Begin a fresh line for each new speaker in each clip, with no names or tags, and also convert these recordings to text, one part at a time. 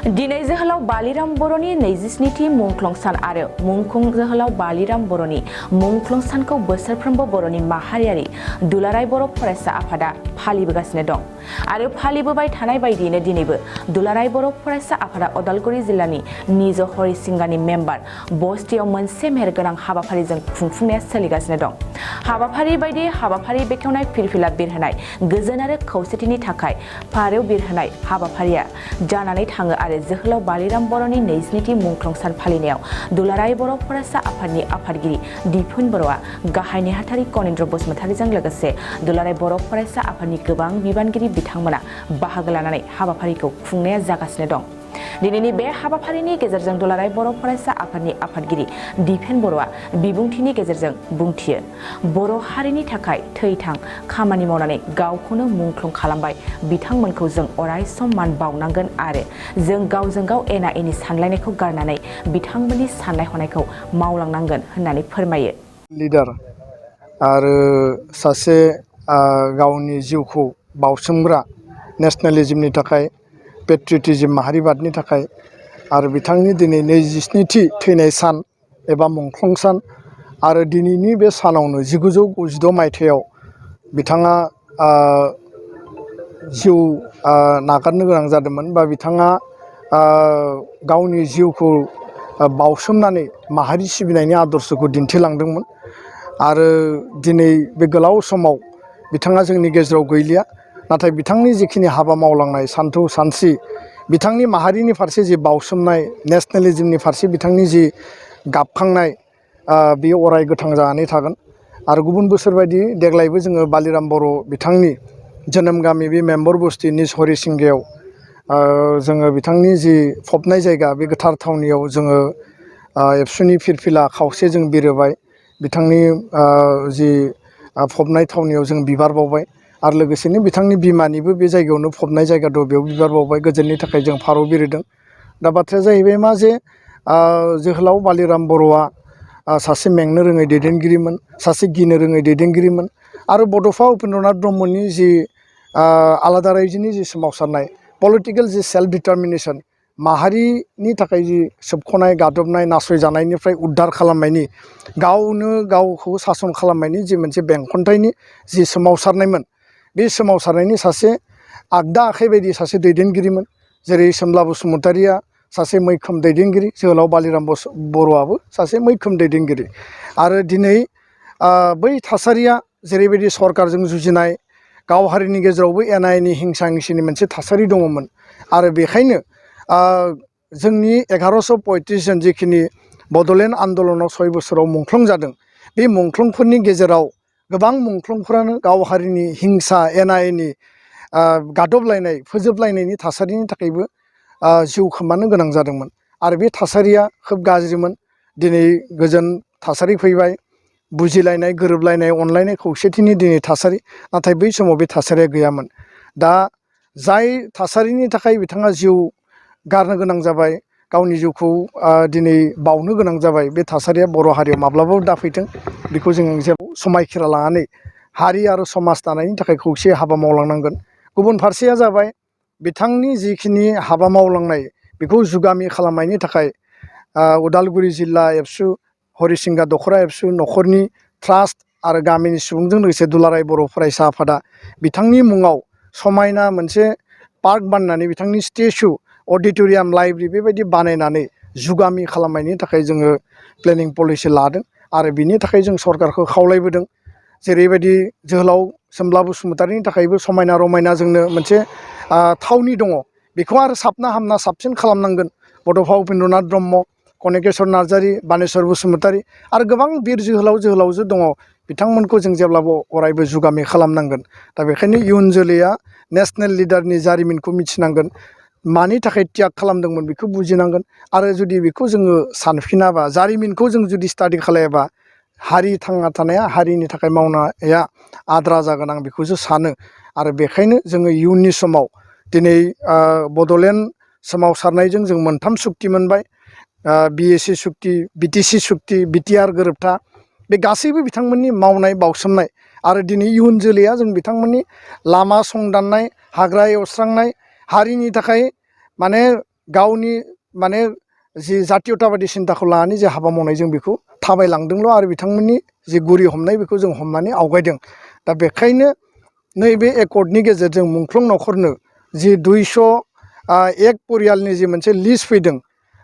दिनै जोहोलाव बालिराम बर'नि 27थि मुंख्लं सान आरो मुंख्लं जोहोलाव बालिराम बर'नि मुंख्लं सानखौ बोसोरफ्रोमबो बर'नि माहारियारि दुलाराय बर' फरायसा आफादा फालिबोगासिनो दं आरो फालिबोबाय थानाय बायदियैनो दिनैबो दुलाराय बर' फरायसा आफादा उदालगुरि जिल्लानि निज हरिसिंगानि मेम्बार बस्तियाव मोनसे मेहेरगोनां हाबाफारिजों खुंफुंनाया सोलिगासिनो दं। हाबाफारि बायदि हाबाफारि बेखेवनाय फिरफिला बिरहोनाय गोजोन आरो खौसेथिनि थाखाय फारौ बिरहोनाय हाबाफारिया जानानै थाङो आरो जोहोलाव बालिराम बर'नि 27थि मुंख्लं सान फालिनायाव दुलाराय बर' फरायसा आफादनि आफादगिरि दिफुन बर'आ गाहाय नेहाथारि कनिन्द्र बसुमतारीजों लोगोसे दुलाराय बर' फरायसा आफादनि गोबां बिबानगिरि बिथांमोना बाहागो लानानै हाबाफारिखौ खुंनाया जागासिनो दं। दिनैनि बे हाबाफारिनि गेजेरजों दुलाराय बर' फरायसा आफादनि आफादगिरि दिफेन बर'आ बिबुंथिनि गेजेरजों बुंथियो। बर' हारिनि थाखाय थैथां खामानि मावनानै गावखौनो मुंख्लं खालामबाय बिथांमोनखौ जों अरायसम मान बावनांगोन आरो जों गावजों गाव एना एनि सानलायनायखौ गारनानै बिथांमोननि साननाय हनायखौ मावलांनांगोन होननानै फोरमायो।
लिडार आरो सासे गावनि जिउखौ बावसोमग्रा नेशनेलिज्मनि थाखाय पेट्रियटिज्म माहारिबादनि थाखाय आरो बिथांनि दिनै 27थि थैनाय सान एबा मुंख्लं सान आरो दिनैनि बे सानावनो 1992 मायथाइयाव बिथाङा जिउ नागारनो गोनां जादोंमोन बा बिथाङा गावनि जिउखौ बावसोमनानै माहारि सिबिनायनि आदर्शखौ दिन्थिलांदोंमोन आरो दिनै बे गोलाव समाव बिथाङा जोंनि गेजेराव गैलिया। नाथाय बिथांनि जिखिनि हाबा मावलांनाय सान्थौ सानस्रि बिथांनि माहारिनि फारसे जि बावसोमनाय नेशनेलिज्मनि फारसे बिथांनि जि गाबखांनाय बेयो अराय गोथां जानानै थागोन। आरो गुबुन बोसोर बायदि देग्लायबो जोङो बालिराम बर' बिथांनि जोनोम गामि बे मेम्बर बस्ति निज हरिसिंगायाव जोङो बिथांनि जि फबनाय जायगा बे गोथार थावनियाव जोङो एबसुनि फिरफिला खावसे जों बिरहोबाय। बिथांनि जि फबनाय थावनियाव जों बिबार बावबाय आरो लोगोसेनो बिथांनि बिमानिबो बे जायगायावनो फबनाय जायगा दं, बेयाव बिबार बावबाय। गोजोननि थाखाय जों फारौ बिरहोदों। दा बाथ्राया जाहैबाय मा जे जोहोलाव बालिराम बर'आ सासे मेंनो रोङै दैदेनगिरिमोन, सासे गिनो रोङै दैदेनगिरिमोन आरो बड'फा उपेन्द्रनाथ ब्रह्मनि जि आलादा रायजोनि जि सोमावसारनाय पलिटिकेल जि सेल्फ डिटारमिनेसन माहारिनि थाखाय जि सोबख'नाय गादबनाय नासयजानायनिफ्राय उद्धार खालामनायनि गावनो गावखौ सासन खालामनायनि जि मोनसे बेंखनथाइनि जि सोमावसारनायमोन, बे सोमावसारनायनि सासे आगदा आखाइ बायदि सासे दैदेनगिरिमोन। जेरै सोमला बसुमतारीया सासे मैखोम दैदेनगिरि, जोहोलाव बालिराम बर'आबो सासे मैखोम दैदेनगिरि। आरो दिनै बै थासारिया जेरैबायदि सरकारजों जुजिनाय गाव हारिनि गेजेरावबो एना एनि हिंसा हिंसिनि मोनसे थासारि दङमोन आरो बेखायनो जोंनि 1135 जन जिखिनि बड'लेण्ड आन्दलनाव 6 बोसोराव मुंख्लं जादों, बे मुंख्लंफोरनि गेजेराव गोबां मुंख्लंफोरानो गाव हारिनि हिंसा एना एनि गादबलायनाय फोजोबलायनायनि थासारिनि थाखायबो जिउ खोमानो गोनां जादोंमोन आरो बे थासारिया खोब गाज्रिमोन। दिनै गोजोन थासारि फैबाय, बुजिलायनाय गोरोबलायनाय अनलायनाय खौसेथिनि दिनै थासारि, नाथाय बै समाव बे थासारिया गैयामोन। दा जाय थासारिनि थाखाय बिथाङा जिउ गारनो गोनां जाबाय, गावनि जिउखौ दिनै बावनो गोनां जाबाय, बे थासारिया बर' हारियाव माब्लाबाबो दाफैथों बेखौ जों जेराव समायखिरा लानानै हारि आरो समाज दानायनि थाखाय खौसे हाबा मावलांनांगोन। गुबुन फारसेया जाबाय बिथांनि जिखिनि हाबा मावलांनाय बेखौ जुगामि खालामनायनि थाखाय उदालगुरि जिल्ला एबसु हरिसिंगा दख'रा एबसु न'खरनि ट्रास्ट आरो गामिनि सुबुंजों लोगोसे दुलाराय बर' फरायसा आफादा बिथांनि मुङाव समायना मोनसे पार्क बानायनानै बिथांनि स्टेचु अडिट'रियाम लाइब्रेरि बेबायदि बानायनानै जुगामि खालामनायनि थाखाय जोङो प्लेनिं पलिसि लादों आरो बिनि थाखाय जों सरकारखौ खावलायबोदों। जेरैबायदि जोहोलाव सोमब्ला बसुमतारीनि थाखायबो समायना रमायना जोंनो मोनसे थावनि दङ, बेखौ आरो साबना हामना साबसिन खालामनांगोन। बड'फा उपेन्द्रनाथ ब्रह्म, कनकेश्वर नार्जारी, बानेश्वर बसुमतारी आरो गोबां बिर जोहोलाव जोहोलावजो दङ, बिथांमोनखौ जों जेब्लाबो अरायबो जुगामि खालामनांगोन। दा बेखायनो इयुन जोलैया नेशनेल लिडारनि जारिमिनखौ मिथिनांगोन, मानि थाखाय त्याग खालामदोंमोन बेखौ बुजिनांगोन आरो जुदि बेखौ जोङो सानफिनाबा, जारिमिनखौ जों जुदि स्टाडि खालायाबा हारि थांना थानाया हारिनि थाखाय मावनाया आद्रा जागोन, आं बेखौसो सानो। आरो बेखायनो जोङो इयुननि समाव दिनै बड'लेण्ड सोमावसारनायजों जों मोनथाम सुक्ति मोनबाय, BAC सुक्ति, BTC सुक्ति, BTR गोरोबथा, बे गासैबो बिथांमोननि मावनाय बावसोमनाय आरो दिनै इयुन जोलैया जों बिथांमोननि लामा संदाननाय, हाग्रा एवस्रांनाय, हारिनि थाखाय माने गावनि माने जि जातीयताबादि सिन्ताखौ लानानै जे हाबा मावनाय जों बेखौ थाबायलांदोंल' आरो बिथांमोननि जि गुरि हमनाय बेखौ जों हमनानै आवगायदों। दा बेखायनो नैबे एकर्डनि गेजेरजों मुंख्लं नखरनो जि 201 परियालनि जि मोनसे लिस्ट फैदों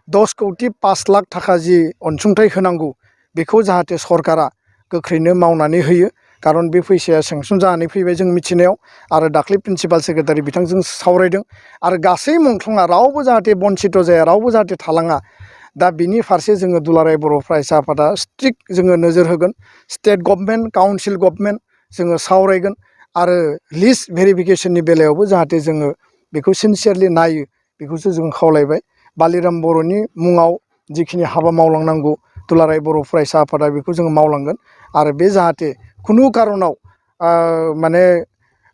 10 कौटि 5 लाख थाखा जि अनसुंथाइ होनांगौ बेखौ जाहाथे सरकारा गोख्रैनो मावनानै होयो। खारन बे फैसाया सेंसन जानानै फैबाय जों मिथिनायाव आरो दाख्लै प्रिन्सिपाल सेक्रेटारि बिथांजों सावरायदों आरो गासै मुंख्लंआ रावबो जाहाथे बन्सित जाया, रावबो जाहाथे थालाङा। दा बिनि फारसे जोङो दुलाराय बर' फरायसा आफादा स्ट्रिक्ट जोङो नोजोर होगोन। स्टेट गभर्नमेन्ट, काउन्सिल गभर्नमेन्ट जोङो सावरायगोन आरो लिस्ट भेरिफिकेसननि बेलायावबो जाहाथे जोङो बेखौ सिनसियारलि नायो बेखौसो जों खावलायबाय। बालिराम बर'नि मुङाव जिखिनि हाबा मावलांनांगौ दुलाराय बर' फरायसा आफादा बेखौ जोङो मावलांगोन आरो बे जाहाथे खुनु खारनाव माने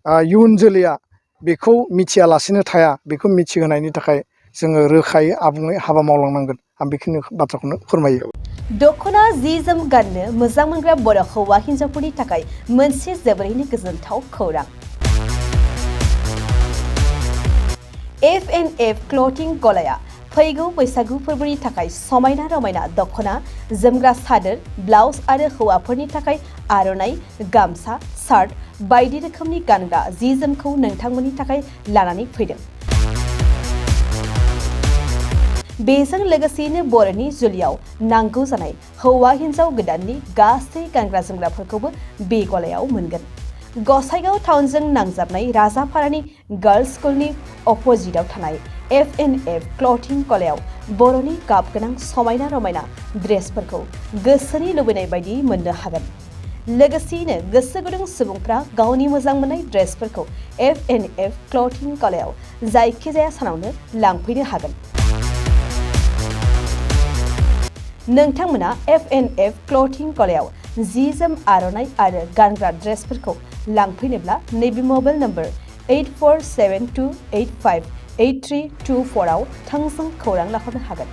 इयुन जोलैया बेखौ मिथियालासिनो थाया बेखौ मिथिहोनायनि थाखाय जोङो रोखायै आबुङै हाबा मावलांनांगोन। आं बेखिनि बाथ्राखौनो फोरमायो।
दख'ना जि जोम गाननो मोजां मोनग्रा बर' हौवा हिन्जावफोरनि थाखाय मोनसे जोबोरैनो गोजोनथाव खौरां। F&F क्लथिं गलाया फैगौ बैसागु फोरबोनि थाखाय समायना रमायना दख'ना, जोमग्रा सादोर, ब्लाउस आरो हौवाफोरनि थाखाय आर'नाइ, गामसा, शार्ट बायदि रोखोमनि गानग्रा जि जोमखौ नोंथांमोननि थाखाय लानानै फैदों। बेजों लोगोसेनो बर'नि जुलियाव नांगौ जानाय हौवा हिन्जाव गोदाननि गासै गानग्रा जोमग्राफोरखौबो बे गलायाव मोनगोन। गसाइगाव टाउनजों नांजाबनाय राजापारानि गार्लस स्कुलनि अपोजिटआव थानाय F&F क्लथिं गलायाव बर'नि गाब गोनां समायना रमायना ड्रेसफोरखौ गोसोनि लुबैनाय बायदि मोननो हागोन। लोगोसेयैनो गोसो गुदुं सुबुंफ्रा गावनि मोजां मोननाय ड्रेसफोरखौ F&F क्लथिं गलायाव जायखिजाया सानावनो लांफैनो हागोन। नोंथांमोना F&F क्लथिं गलायाव जि जोम, आर'नाइ आरो गानग्रा ड्रेसफोरखौ लांफैनोब्ला नैबे मबाइल नम्बर 8472858324 आव थोंजों खौरां लाहरनो हागोन।